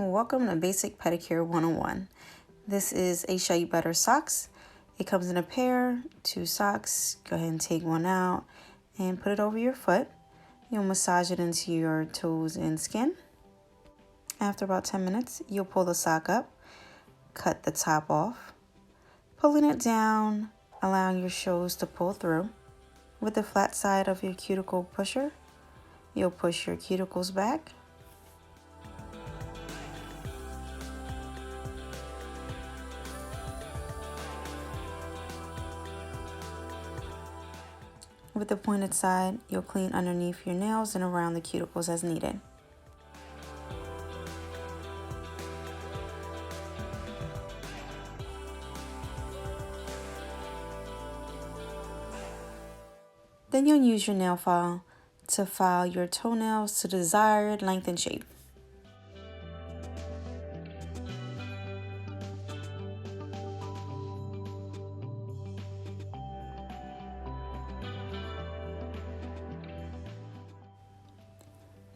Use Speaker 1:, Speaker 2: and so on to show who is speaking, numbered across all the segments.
Speaker 1: Welcome to Basic Pedicure 101. This is a Shea Butter socks. It comes in a pair, 2 socks. Go ahead and take one out and put it over your foot. You'll massage it into your toes and skin. After about 10 minutes, you'll pull the sock up, cut the top off, pulling it down, allowing your shoes to pull through. With the flat side of your cuticle pusher, you'll push your cuticles back. With the pointed side, you'll clean underneath your nails and around the cuticles as needed. Then you'll use your nail file to file your toenails to the desired length and shape.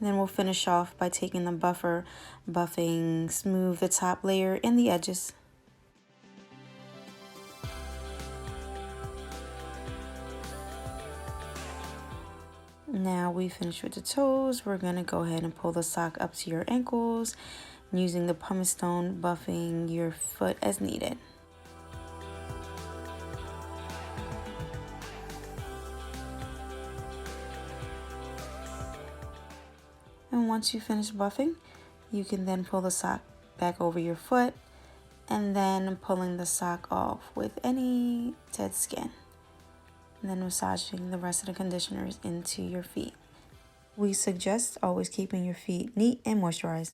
Speaker 1: Then we'll finish off by taking the buffer, buffing, smooth the top layer and the edges. Now we finished with the toes. We're going to go ahead and pull the sock up to your ankles, using the pumice stone, buffing your foot as needed. And once you finish buffing, you can then pull the sock back over your foot and then pulling the sock off with any dead skin. And then massaging the rest of the conditioners into your feet. We suggest always keeping your feet neat and moisturized.